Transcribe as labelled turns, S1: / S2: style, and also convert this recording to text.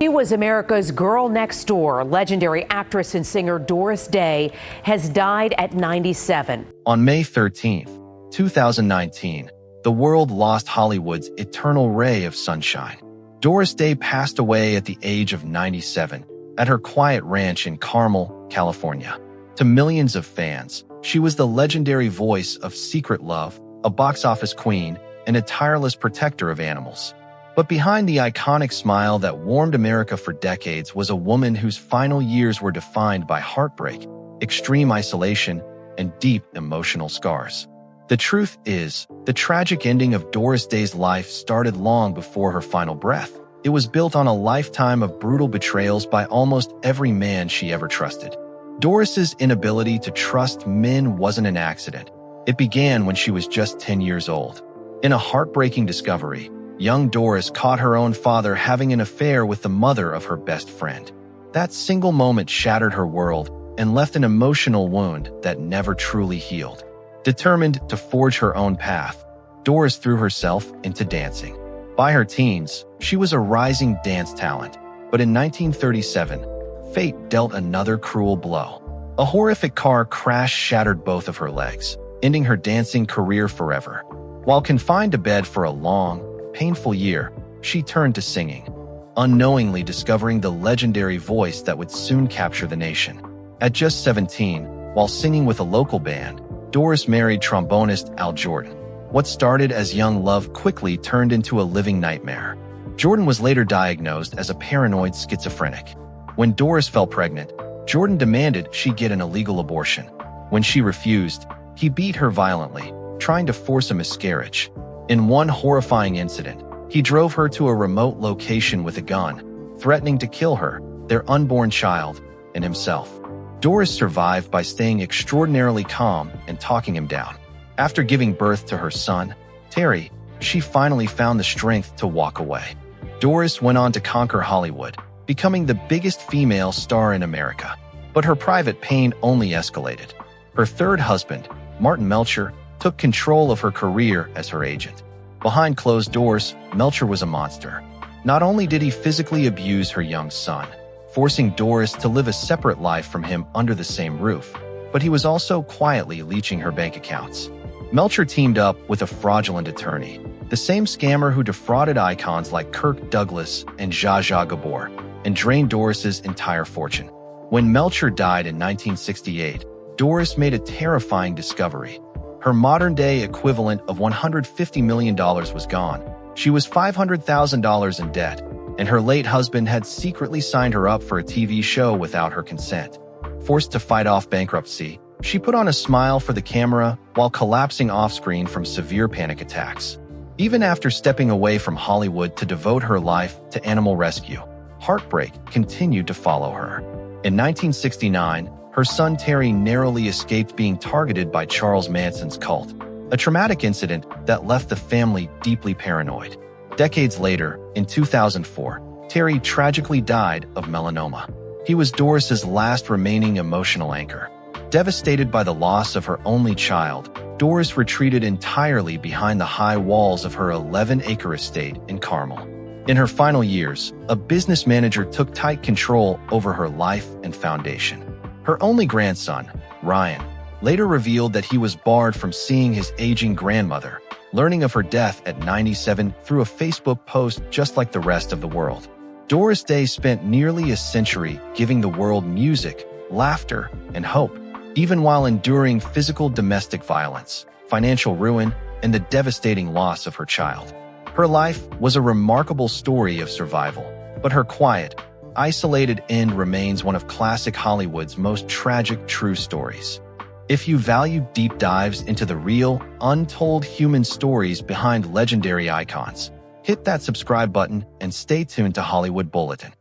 S1: She was America's girl next door. Legendary actress and singer Doris Day has died at 97.
S2: On May 13, 2019, the world lost Hollywood's eternal ray of sunshine. Doris Day passed away at the age of 97 at her quiet ranch in Carmel, California. To millions of fans, she was the legendary voice of Secret Love, a box office queen, and a tireless protector of animals. But behind the iconic smile that warmed America for decades was a woman whose final years were defined by heartbreak, extreme isolation, and deep emotional scars. The truth is, the tragic ending of Doris Day's life started long before her final breath. It was built on a lifetime of brutal betrayals by almost every man she ever trusted. Doris's inability to trust men wasn't an accident. It began when she was just 10 years old. In a heartbreaking discovery, young Doris caught her own father having an affair with the mother of her best friend. That single moment shattered her world and left an emotional wound that never truly healed. Determined to forge her own path, Doris threw herself into dancing. By her teens, she was a rising dance talent, but in 1937, fate dealt another cruel blow. A horrific car crash shattered both of her legs, ending her dancing career forever. While confined to bed for a long, painful year, she turned to singing, unknowingly discovering the legendary voice that would soon capture the nation. At just 17, while singing with a local band, Doris married trombonist Al Jordan. What started as young love quickly turned into a living nightmare. Jordan was later diagnosed as a paranoid schizophrenic. When Doris fell pregnant, Jordan demanded she get an illegal abortion. When she refused, he beat her violently, trying to force a miscarriage. In one horrifying incident, he drove her to a remote location with a gun, threatening to kill her, their unborn child, and himself. Doris survived by staying extraordinarily calm and talking him down. After giving birth to her son, Terry, she finally found the strength to walk away. Doris went on to conquer Hollywood, becoming the biggest female star in America. But her private pain only escalated. Her third husband, Martin Melcher, took control of her career as her agent. Behind closed doors, Melcher was a monster. Not only did he physically abuse her young son, forcing Doris to live a separate life from him under the same roof, but he was also quietly leeching her bank accounts. Melcher teamed up with a fraudulent attorney, the same scammer who defrauded icons like Kirk Douglas and Zsa Zsa Gabor, and drained Doris's entire fortune. When Melcher died in 1968, Doris made a terrifying discovery. Her modern-day equivalent of $150 million was gone. She was $500,000 in debt, and her late husband had secretly signed her up for a TV show without her consent. Forced to fight off bankruptcy, she put on a smile for the camera while collapsing off-screen from severe panic attacks. Even after stepping away from Hollywood to devote her life to animal rescue, heartbreak continued to follow her. In 1969, her son Terry narrowly escaped being targeted by Charles Manson's cult, a traumatic incident that left the family deeply paranoid. Decades later, in 2004, Terry tragically died of melanoma. He was Doris's last remaining emotional anchor. Devastated by the loss of her only child, Doris retreated entirely behind the high walls of her 11-acre estate in Carmel. In her final years, a business manager took tight control over her life and foundation. Her only grandson, Ryan, later revealed that he was barred from seeing his aging grandmother, learning of her death at 97 through a Facebook post just like the rest of the world. Doris Day spent nearly a century giving the world music, laughter, and hope, even while enduring physical domestic violence, financial ruin, and the devastating loss of her child. Her life was a remarkable story of survival, but her quiet, isolated end remains one of classic Hollywood's most tragic true stories. If you value deep dives into the real, untold human stories behind legendary icons, hit that subscribe button and stay tuned to Hollywood Bulletin.